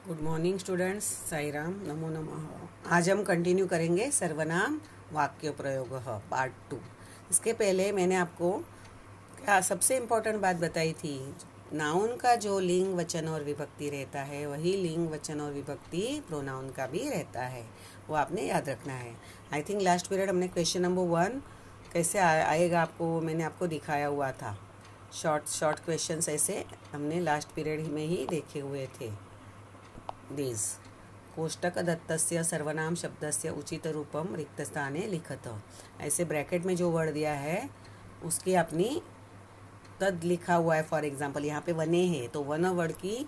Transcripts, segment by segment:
Good morning students, Sai Ram, नमो नमः। आज हम कंटिन्यू करेंगे सर्वनाम वाक्य प्रयोग पार्ट 2। इसके पहले मैंने आपको क्या सबसे इम्पोर्टेंट बात बताई थी। नाउन का जो लिंग वचन और विभक्ति रहता है वही लिंग वचन और विभक्ति प्रोनाउन का भी रहता है, वो आपने याद रखना है। आई थिंक लास्ट पीरियड हमने क्वेश्चन नंबर 1 कैसे आएगा आपको मैंने आपको दिखाया हुआ था। शॉर्ट क्वेश्चंस ऐसे हमने लास्ट पीरियड में ही देखे हुए थे। दीज कोष्टक दत्तस्य सर्वनाम शब्दस्य उचित रूपम रिक्त स्थाने लिखत। ऐसे ब्रैकेट में जो वर्ड दिया है उसकी अपनी तद लिखा हुआ है। फॉर एग्जांपल यहाँ पे वने है तो वन वर्ड की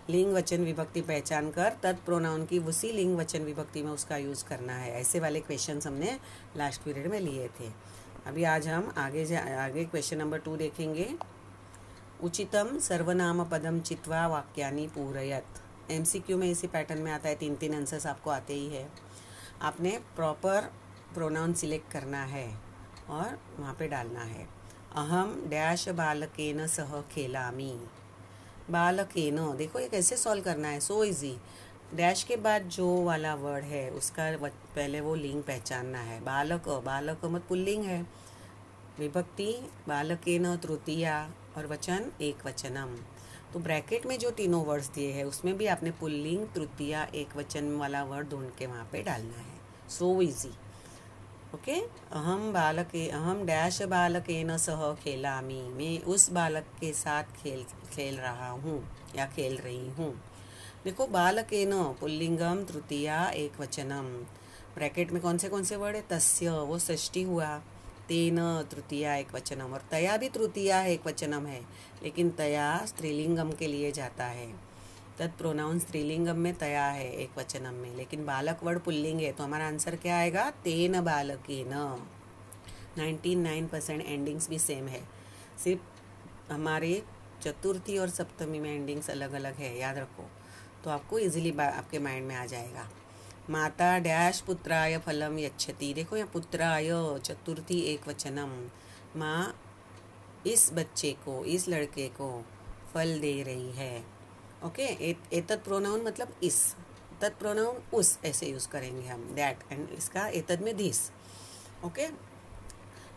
लिंग वचन विभक्ति पहचान कर तद प्रोनाउन की उसी लिंग वचन विभक्ति में उसका यूज़ करना है। ऐसे वाले क्वेश्चन हमने लास्ट पीरियड में लिए थे। अभी आज हम आगे क्वेश्चन नंबर 2 देखेंगे। उचितम सर्वनाम पदम चित्वा वाक्यानि पूरयत। MCQ में इसी पैटर्न में आता है, 3 आंसर्स आपको आते ही है। आपने प्रॉपर प्रोनाउन सिलेक्ट करना है और वहाँ पे डालना है। अहम डैश बालकेन सह खेलामी। बालकेन, देखो ये कैसे सॉल्व करना है, सो इजी। डैश के बाद जो वाला वर्ड है उसका पहले वो लिंग पहचानना है। बालक, बालक मत पुल्लिंग है, विभक्ति बालकेन तृतीया और वचन एक वचनम। तो ब्रैकेट में जो तीनों वर्ड्स दिए हैं उसमें भी आपने पुल्लिंग तृतीया एक वचन वाला वर्ड ढूंढ के वहाँ पे डालना है। So easy. ओके। अहम डैश बालकेन सह खेलामी। मैं उस बालक के साथ खेल रहा हूँ या खेल रही हूँ। देखो बालकेन पुल्लिंगम तृतीया एक वचनम। ब्रैकेट में कौन से वर्ड है? तस्य, वो षष्ठी हुआ। तेन तृतीया एक वचनम, और तया भी तृतीया एक वचनम है, लेकिन तया स्त्रीलिंगम के लिए जाता है। तत्प्रोनाउन स्त्रीलिंगम में तया है एक वचनम में, लेकिन बालक वर्ड पुल्लिंग है तो हमारा आंसर क्या आएगा? तेन बालकेन। 99% एंडिंग्स भी सेम है, सिर्फ हमारे चतुर्थी और सप्तमी में एंडिंग्स अलग अलग है, याद रखो तो आपको इजीली आपके माइंड में आ जाएगा। माता डैश पुत्राय फलम यच्छति। देखो यहाँ पुत्राय चतुर्थी एक वचनम। माँ इस बच्चे को, इस लड़के को फल दे रही है। ओके। एतद प्रोनाउन मतलब इस, तत् प्रोनाउन उस, ऐसे यूज़ करेंगे हम, दैट, एंड इसका एतद में दिस। ओके।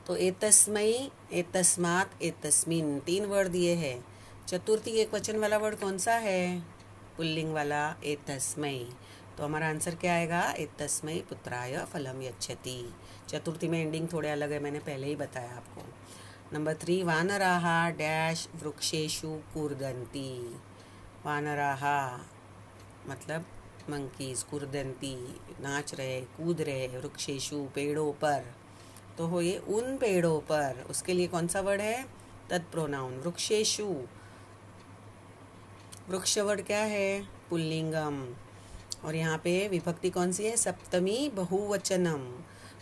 तो एतस्मयी, एतस्मात्, एतस्मिन 3 वर्ड दिए हैं। चतुर्थी एक वचन वाला वर्ड कौन सा है? पुल्लिंग वाला एतस्मयी। तो हमारा आंसर क्या आएगा? एतस्मयी पुत्राय फलम यच्छति। चतुर्थी में एंडिंग थोड़े अलग है, मैंने पहले ही बताया आपको। Number 3, वानराः dash वृक्षेषु कूर्दन्ति। वानराः मतलब मंकीज, कूर्दन्ति नाच रहे, कूद रहे, वृक्षेषु पेड़ों पर। तो हो ये उन पेड़ों पर, उसके लिए कौन सा वर्ड है? तत्प्रोनाउन वृक्षेषु। वृक्ष वर्ड क्या है? पुल्लिंगम। और यहाँ पे विभक्ति कौन सी है? सप्तमी बहुवचनम।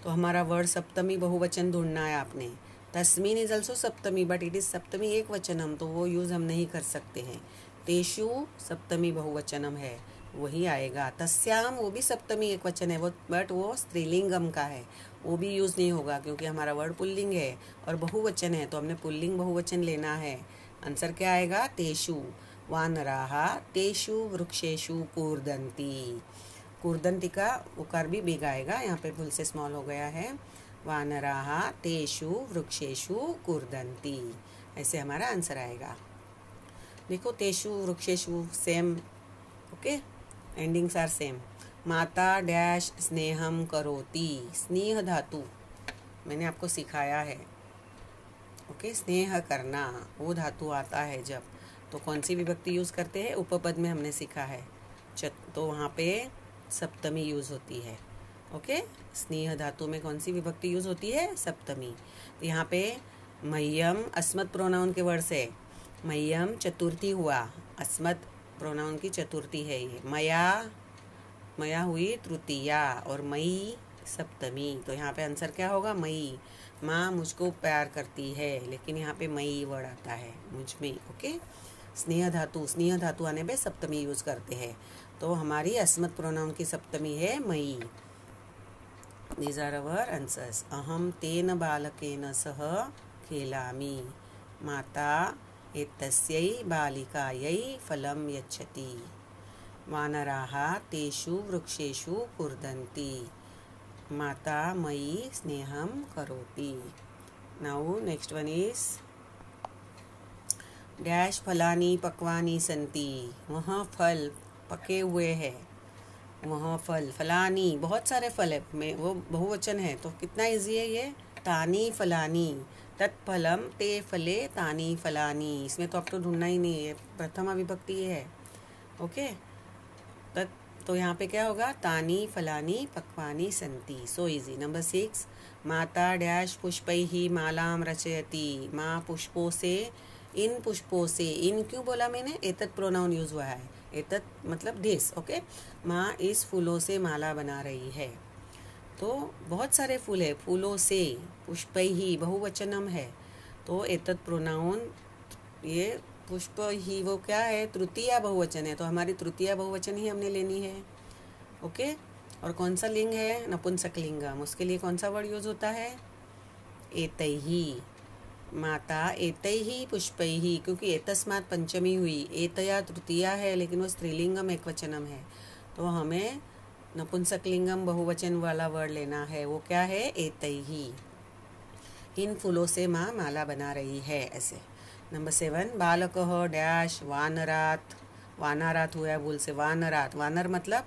तो हमारा वर्ड सप्तमी बहुवचन ढूंढना है आपने। तस्मीन इज ऑल्सो सप्तमी, बट इट इज सप्तमी एक वचनम, तो वो यूज़ हम नहीं कर सकते हैं। तेषु सप्तमी बहुवचनम है, वही आएगा। तस्याम, वो भी सप्तमी एक वचन है, वो बट वो स्त्रीलिंगम का है, वो भी यूज़ नहीं होगा क्योंकि हमारा वर्ड पुल्लिंग है और बहुवचन है, तो हमने पुल्लिंग बहुवचन लेना है। आंसर क्या आएगा? तेषु। वानराः तेषु वृक्षेषु कूर्दन्ति। कूर्दन्ति का उकार भी बिग आएगा, यहाँ पे भूल से स्मॉल हो गया है। वानराः तेषु वृक्षेषु कूर्दन्ति, ऐसे हमारा आंसर आएगा। देखो तेषु वृक्षेषु same. Okay, endings are same. माता डैश स्नेहम करोति। स्नेह धातु मैंने आपको सिखाया है। ओके, स्नेह करना वो धातु आता है जब, तो कौन सी विभक्ति यूज़ करते हैं? उपपद में हमने सीखा है, तो वहाँ पे सप्तमी यूज़ होती है। ओके, स्नेह धातु में कौन सी विभक्ति यूज़ होती है? सप्तमी। तो यहाँ पे मह्यम अस्मत् प्रोनाउन के वर्ड से, मह्यम चतुर्थी हुआ, अस्मत् प्रोनाउन की चतुर्थी है ये। मया हुई तृतीया और मई सप्तमी, तो यहाँ पे आंसर क्या होगा? मई। माँ मुझको प्यार करती है, लेकिन यहाँ पे मई वर्ड आता है, मुझ में। ओके, स्नेह धातु आने पे सप्तमी यूज करते हैं, तो हमारी अस्मत् प्रोनाउन की सप्तमी है मई। These are our answers. अहम तेन बालकेन सह खेलामी। माता एतस्यै बालिकायै फलं यच्छति। वानराः तेषु वृक्षेषु कूर्दन्ति, माता मयि स्नेहं करोति। Now next one is dash फलानि पक्वानि सन्ति, वह फल पके हुए हैं, वह फल फलानी बहुत सारे फल है, में वो बहुवचन है तो कितना इजी है ये, तानी फलानी, तत्फलम ते फले तानी फलानी, इसमें तो आपको ढूंढना ही नहीं है, प्रथमा विभक्ति है। ओके, तो यहाँ पे क्या होगा, तानी फलानी पक्वानी संति, सो इजी। नंबर 6, माता डैश पुष्पैहि मालाम रचयति, माँ पुष्पों से, इन पुष्पों से, इन क्यों बोला मैंने, एतत् प्रोनाउन यूज हुआ है, एतत् मतलब दिस। ओके, माँ इस फूलों से माला बना रही है, तो बहुत सारे फूल है, फूलों से, पुष्पैहि बहुवचनम है, तो एतत् प्रोनाउन, ये पुष्प ही वो क्या है, तृतीया बहुवचन है, तो हमारी तृतीया बहुवचन ही हमने लेनी है। ओके, और कौन सा लिंग है, नपुंसकलिंगम, उसके लिए कौन सा वर्ड यूज होता है, एतैहि, माता एतैहि पुष्पैहि, क्योंकि एतस्मात् पंचमी हुई, एतया तृतीया है लेकिन वो स्त्रीलिंगम एकवचनम है, तो हमें नपुंसकलिंगम बहुवचन वाला वर्ड लेना है, वो क्या है, एतैहि, इन फूलों से माँ माला बना रही है, ऐसे। नंबर 7, बालकः डैश वानरात्, वानरात् हुआ भूल से वानरात्, वानर मतलब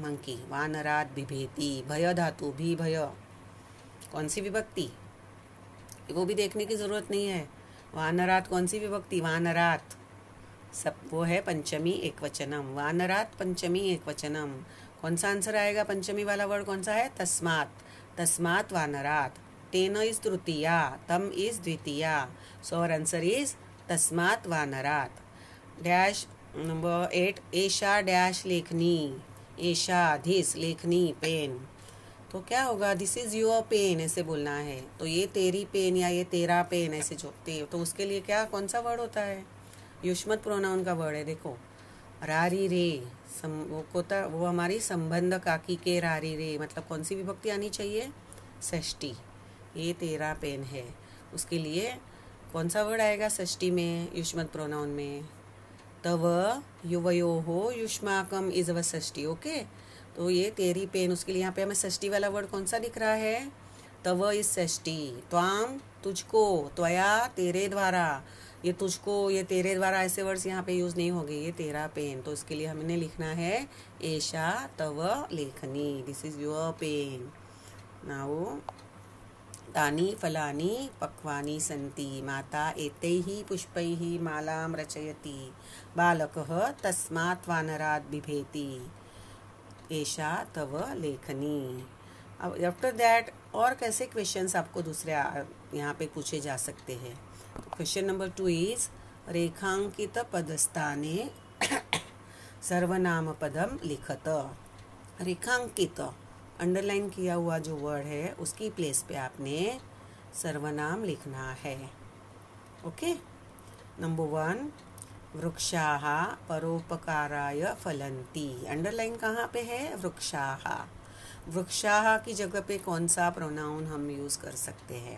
मंकी, वानरात् बिभेति, भय धातु, भी भय, कौन सी विभक्ति, वो भी देखने की ज़रूरत नहीं है, वानरात कौन सी विभक्ति, वानरात सब वो है पंचमी एकवचनम, वानरात पंचमी एकवचनम, कौन सा आंसर आएगा, पंचमी वाला वर्ड कौन सा है, तस्मात्, तस्मात् वानरात, तेन इज तृतीया, तम इज द्वितीया, सो और आंसर इज तस्मात् वानरात। डैश नंबर 8, एषा डैश लेखनी, एषा धिस, लेखनी पेन, तो क्या होगा, दिस इज़ योर पेन ऐसे बोलना है, तो ये तेरी पेन या ये तेरा पेन ऐसे जो तो उसके लिए क्या कौन सा वर्ड होता है, युष्मत प्रोनाउन का वर्ड है, देखो रारी रे, वो हमारी संबंध काकी के रारी रे, मतलब कौन सी विभक्ति आनी चाहिए, षष्ठी, ये तेरा पेन है, उसके लिए कौन सा वर्ड आएगा षष्ठी में, युष्मत प्रोनाउन में, तव युवयोः युष्माकम इजव षष्ठी। ओके, तो ये तेरी पेन, उसके लिए यहाँ पे हमें षष्ठी वाला वर्ड कौन सा दिख रहा है, तव इज षष्ठी, त्वाम तुझको, त्वया तेरे द्वारा, ये तुझको ये तेरे द्वारा ऐसे वर्ड्स यहाँ पे यूज नहीं होंगे, ये तेरा पेन, तो इसके लिए हमने लिखना है एषा तव लेखनी, this is your pen. Now तानि फलानि पक्वानि सन्ति, माता एतैहि पुष्पैहि मालां रचयति, बालकः तस्मात् वानरात् बिभेति, एषा तव लेखनी। अब आफ्टर दैट और कैसे क्वेश्चंस आपको दूसरे यहाँ पे पूछे जा सकते हैं। क्वेश्चन नंबर 2 इज रेखांकित पदस्थाने सर्वनाम पदम लिखत, रेखांकित अंडरलाइन किया हुआ जो वर्ड है उसकी प्लेस पे आपने सर्वनाम लिखना है। ओके, नंबर 1, वृक्षाः परोपकाराय फलन्ति, अंडरलाइन कहाँ पे है, वृक्षाः, वृक्षाः की जगह पे कौन सा प्रोनाउन हम यूज़ कर सकते हैं,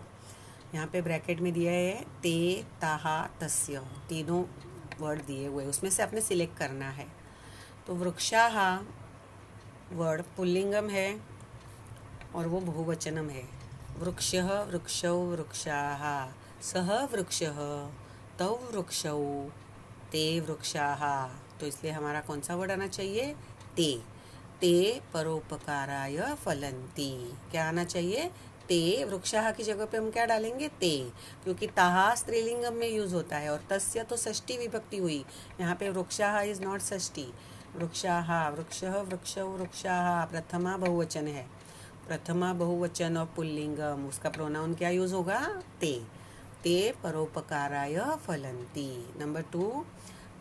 यहाँ पे ब्रैकेट में दिया है ते ताः तस्य, तीनों वर्ड दिए हुए, उसमें से आपने सिलेक्ट करना है। तो वृक्षाः वर्ड पुल्लिंगम है और वो बहुवचनम है, वृक्षः वृक्षौ वृक्षाः, सः वृक्षः तौ वृक्षौ ते वृक्षाः, तो इसलिए हमारा कौन सा वर्ड आना चाहिए, ते, ते परोपकाराय फलन्ति, क्या आना चाहिए, ते, वृक्षाः की जगह पे हम क्या डालेंगे, ते, क्योंकि ताहा स्त्रीलिंगम में यूज होता है और तस्य तो षष्ठी विभक्ति हुई, यहाँ पे वृक्षाः इज नॉट षष्ठी, वृक्षाः, वृक्षः वृक्षौ वृक्षाः प्रथमा बहुवचन है, प्रथमा बहुवचन और पुल्लिंगम, उसका प्रोनाउन क्या यूज होगा, ते, ते परोपकाराय फलन्ति। नंबर 2,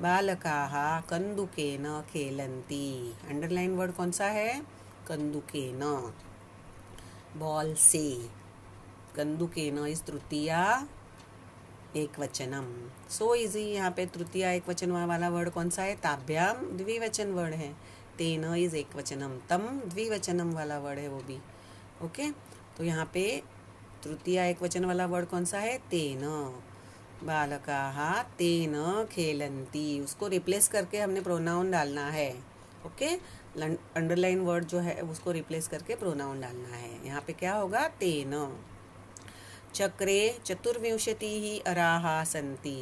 बालकाः कंदुकेन खेलन्ति, अंडरलाइन वर्ड कौन सा है, कंदुकेन, बॉल से, कंदुकेन इस तृतीया एकवचनम, सो इजी, यहाँ पे तृतीया एकवचन वाला वर्ड कौन सा है, ताभ्याम द्विवचन वर्ड है, तेन इज एकवचनम, तम द्विवचनम वाला वर्ड है वो भी। ओके, तो यहाँ पे तृतीया एकवचन वाला वर्ड कौन सा है, तेन, बालकाः तेन खेलन्ति, उसको रिप्लेस करके हमने प्रोनाउन डालना है। ओके, अंडरलाइन वर्ड जो है उसको रिप्लेस करके प्रोनाउन डालना है। यहाँ पे क्या होगा, तेन। चक्रे चतुर्विंशतिः अराः सन्ति,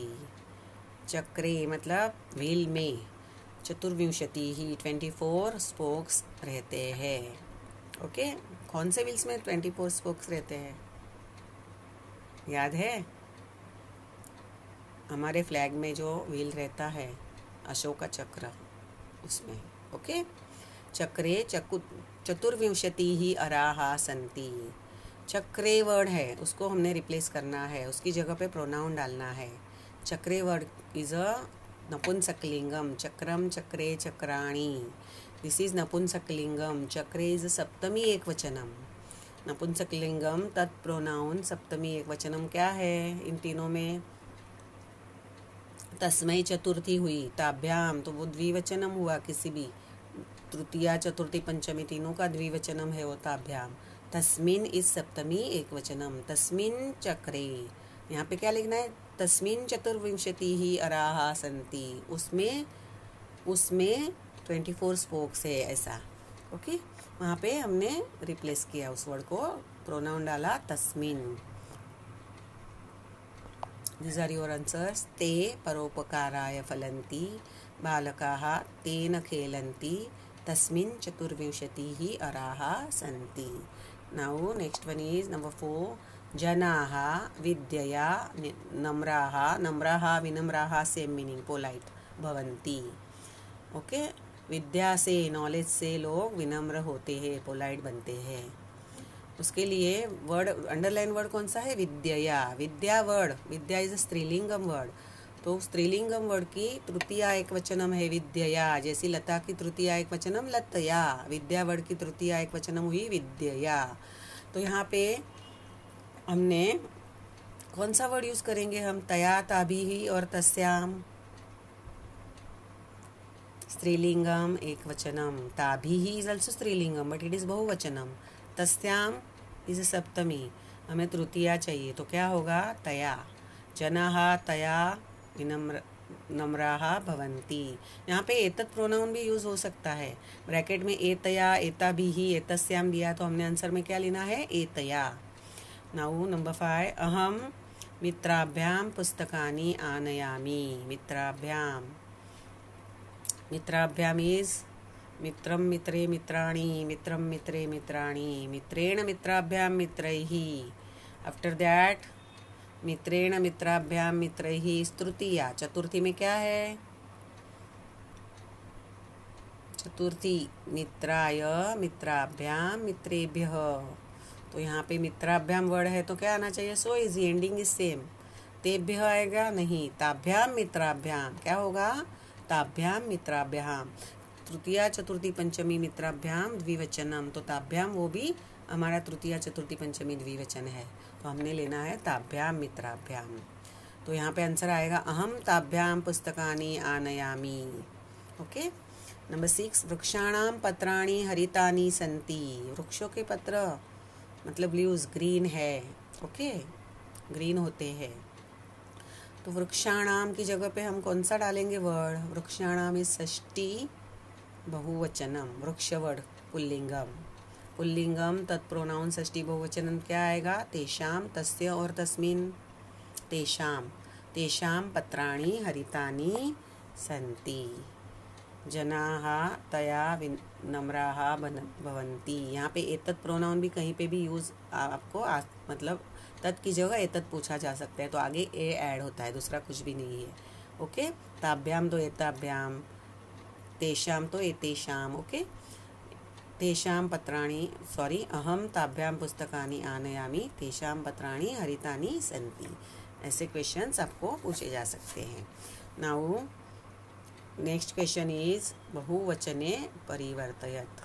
चक्रे मतलब व्हील में, चतुर्विंशतिः 24 स्पोक्स रहते हैं। ओके, कौन से व्हील्स में 24 स्पोक्स रहते हैं, याद है? हमारे फ्लैग में जो व्हील रहता है अशोका चक्र, उसमें। ओके, चक्रे चतुर्विंशतिः अराः सन्ति, चक्रे वर्ड है उसको हमने रिप्लेस करना है, उसकी जगह पे प्रोनाउन डालना है। चक्रे वर्ड इज अ नपुंसकलिंगम, चक्रम चक्रे चक्राणी, दिस इज नपुंसकलिंगम। चक्रे इज सप्तमी एकवचनम, नपुंसकलिंगम तत्प्रोनाउन सप्तमी एकवचनम क्या है इन तीनों में? तस्मै चतुर्थी हुई, ताभ्याम तो वो द्विवचनम हुआ, किसी भी तृतीया चतुर्थी पंचमी तीनों का द्विवचनम है वो ताभ्याम। तस्मिन इस सप्तमी एकवचनम, तस्मिन चक्रे, यहाँ पे क्या लिखना है? तस्मिन चतुर्विंशतिः अराः सन्ति, उसमें 24 स्पोक्स है, ऐसा। ओके, वहाँ पे हमने रिप्लेस किया उस वर्ड को, प्रोनाउन डाला तस्मिन। These are your answers. ते परोपकाराय फलन्ति, बालकाः तेन खेलन्ति, तस्मिन् चतुर्विंशतिः अराः सन्ति। Now next one is number 4. जनाः विद्यया नम्राः, नम्राः विनम्राः सेम मीनिंग, पोलाइट भवन्ति। ओके, विद्या से, नॉलेज से लोग विनम्र होते हैं, पोलाइट बनते हैं। उसके लिए वर्ड, अंडरलाइन वर्ड कौन सा है? विद्यया। विद्या वर्ड, विद्या इज स्त्रीलिंगम वर्ड, तो स्त्रीलिंगम वर्ड की तृतीया एकवचनम है विद्यया, जैसी लता की तृतीया एकवचनम लतया, विद्या वर्ड की तृतीया एकवचनम हुई विद्यया। तो यहाँ पे हमने कौन सा वर्ड यूज करेंगे हम? तया, ताभिः और तस्याम, स्त्रीलिंगम एकवचनम। ताभिः इज ऑल्सो स्त्रीलिंगम बट इट इज बहुवचनम। तस्याम इज सप्तमी, हमें तृतीया चाहिए, तो क्या होगा? तया। जनाः तया नम्राः भवन्ति। यहाँ पे एतत् प्रोनाउन भी यूज हो सकता है, ब्रैकेट में एतया, एताभिः, एतस्याम दिया, तो हमने आंसर में क्या लेना है? एतया। नाउ नंबर 5, अहम मित्राभ्याम पुस्तकानि आनयामि। मित्राभ्याम, मित्राभ्याम इज मित्रम मित्रे मित्राणि, मित्रम मित्रे मित्राणि, मित्रेण मित्राभ्याम मित्रैः। आफ्टर दैट मित्रेण मित्राभ्याम मित्रैः तृतीया। चतुर्थी में क्या है? चतुर्थी मित्राय मित्राभ्याम मित्रेभ्यः, तो यहाँ पे मित्राभ्याम वर्ड है तो क्या आना चाहिए? So easy, ending is same. तेभ्यः आएगा नहीं, ताभ्याम मित्राभ्याम, क्या होगा? ताभ्याम मित्राभ्याम। तृतीया चतुर्थी पंचमी मित्राभ्याम द्विवचनम, तो ताभ्याम वो भी हमारा तृतीया चतुर्थी पंचमी द्विवचन है, तो हमने लेना है ताभ्याम मित्राभ्याम। तो यहाँ पे आंसर आएगा अहम ताभ्याम पुस्तकानि आनयामि। ओके, नंबर 6, वृक्षाणाम पत्राणि हरितानि सन्ति। वृक्षों के पत्र मतलब लीव्स ग्रीन है। ओके, ग्रीन होते हैं। तो वृक्षाणाम की जगह पे हम कौन सा डालेंगे वर्ड? वृक्षाणाम इज षष्ठी बहुवचनम, वृक्ष वर्ड पुल्लिंगम, पुल्लिंगम तत्प्रोनाउन षष्ठी बहुवचनम क्या आएगा? तेषाम, तस्य और तस्मिन, तेषाम। तेषाम पत्राणि हरितानि सन्ति, जनाः तया नम्राः भवन्ति। यहाँ पे एतत् प्रोनाउन भी कहीं पे भी यूज आपको मतलब तत् की जगह एतत् पूछा जा सकता है, तो आगे ए ऐड होता है, दूसरा कुछ भी नहीं है। ओके, ताभ्याम तो एताभ्याम, तेषाम तो एतेषाम। ओके, तेषाम पत्राणि, सॉरी, अहम ताभ्याम पुस्तकानि आनयामि, तेषाम पत्राणि हरितानि सन्ति। ऐसे क्वेश्चंस आपको पूछे जा सकते हैं। नाउ नेक्स्ट क्वेश्चन इज बहुवचने परिवर्तयत।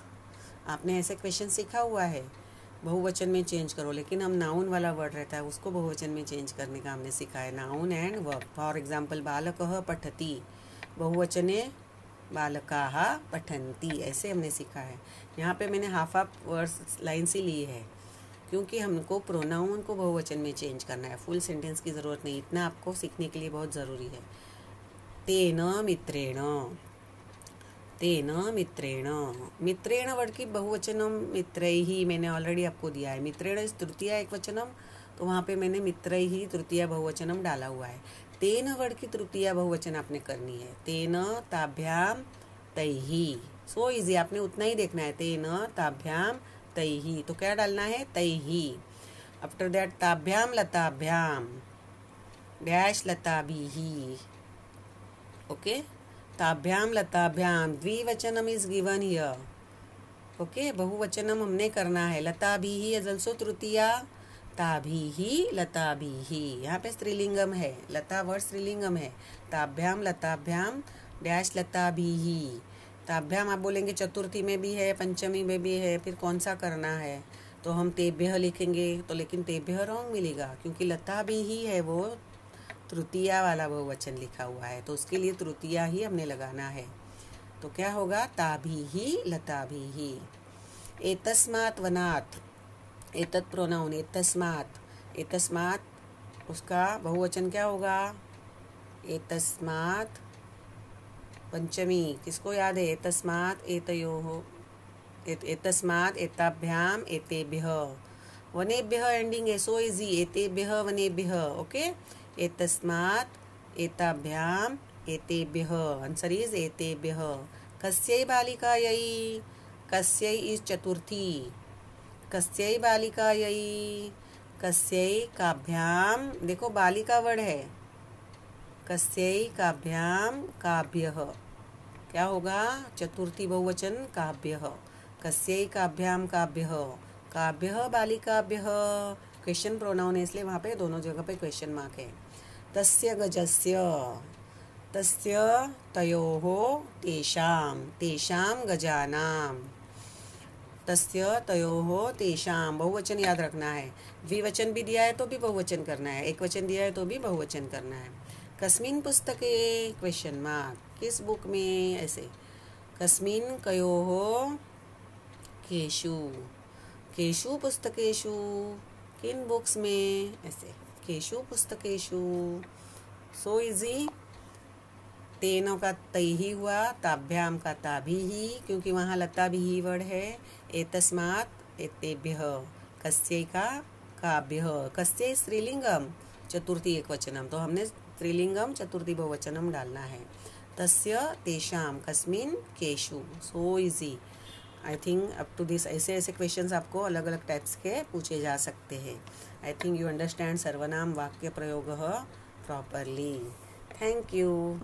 आपने ऐसे क्वेश्चन सीखा हुआ है, बहुवचन में चेंज करो, लेकिन हम नाउन वाला वर्ड रहता है उसको बहुवचन में चेंज करने का हमने सीखा है, noun and verb. For example बालकः पठति, बहुवचने बालकाः पठन्ति, ऐसे हमने सीखा है। यहाँ पे मैंने हाफ वर्ड्स लाइन से ली है, क्योंकि हमको प्रोनाउन को बहुवचन में चेंज करना है, फुल सेंटेंस की ज़रूरत नहीं, इतना आपको सीखने के लिए बहुत ज़रूरी है। तेन मित्रेण, तेन मित्रेण, मित्रेण वर्ड की बहुवचनम मित्रैहि मैंने ऑलरेडी आपको दिया है। मित्रेण इस तृतीया एकवचनम, तो वहाँ पे मैंने मित्रैहि तृतीया बहुवचनम डाला हुआ है। तेन वर्ड की तृतीया बहुवचन आपने करनी है, तेन ताभ्याम तैहि। सो इजी, आपने उतना ही देखना है, तेन ताभ्याम तैहि, तो क्या डालना है, तैहि। आफ्टर दैट ताभ्याम लताभ्याम डैश लताभिहि, ओके। ताभ्याम लताभ्याम द्विवचनम इज गिवन हियर, ओके। बहुवचनम हमने करना है, लताभिहि इज आल्सो तृतीया, ताभिहि लताभिहि, यहाँ पे स्त्रीलिंगम है, लता वर्ड स्त्रीलिंगम है। ताभ्याम लताभ्याम डैश लताभिहि, ताभ्याम आप बोलेंगे चतुर्थी में भी है, पंचमी में भी है, फिर कौन सा करना है, तो हम तेभ्यः लिखेंगे, तो लेकिन तेभ्यः रॉन्ग मिलेगा, क्योंकि लताभिहि है वो तृतीया वाला बहुवचन लिखा हुआ है, तो उसके लिए तृतीया ही हमने लगाना है। तो क्या होगा, ताभिहि लताभिहि। एतस्मात् वनात्, एतत् प्रोनाउन, एतस्मात्, एतस्मात् उसका बहुवचन क्या होगा, एतस्मात् पंचमी, किसको याद है, एतस्मात् एतयोः, एतस्मात् एताभ्याम एतेभ्यः, वनेभ्यः एंडिंग है, सो इजी, एतेभ्यः वनेभ्यः, ओके। एतस्मात् एताभ्याम एतेभ्यः, आंसर इज एतेभ्यः। कस्यै बालिकायै, कस्यै इज चतुर्थी, कस्यै बालिकायै, कस्यै काभ्याम, देखो बालिका वर्ड है, कस्यै काभ्याम काभ्यः, क्या होगा, चतुर्थी बहुवचन काभ्यः, कस्यै काभ्याम काभ्यः, काभ्यः बालिकाभ्यः, क्वेश्चन प्रोनाउन है इसलिए वहाँ पे दोनों जगह पे क्वेश्चन मार्क है। तस्य गजस्य, तस्य तयोः तेषां, तेषां गजानां, तस्य तयोः तेषां, बहुवचन याद रखना है, द्विवचन भी दिया है तो भी बहुवचन करना है, एक वचन दिया है तो भी बहुवचन करना है। कस्मिन् पुस्तके, क्वेश्चन मार्क, किस बुक में, ऐसे, कस्मिन् कयोः केषु, केषु पुस्तकेषु, किन बुक्स में, ऐसे, केषु पुस्तकेषु, सो इजी। तेनों का तैहि हुआ, ताभ्याम का ताभिहि, क्योंकि वहाँ लताभिहि वर्ड है। एतस्मात् एतेभ्यः, कस्यै का काभ्यः, कस्यै स्त्रीलिंगम, चतुर्थी एकवचनम, तो हमने स्त्रीलिंगम चतुर्थी बहुवचनम डालना है। तस्य तेषां, कस्मिन् केषु, so easy. I think up to this ऐसे ऐसे क्वेश्चंस आपको अलग अलग टाइप्स के पूछे जा सकते हैं। आई थिंक यू अंडरस्टैंड सर्वनाम वाक्य प्रयोग प्रॉपरली। Thank you.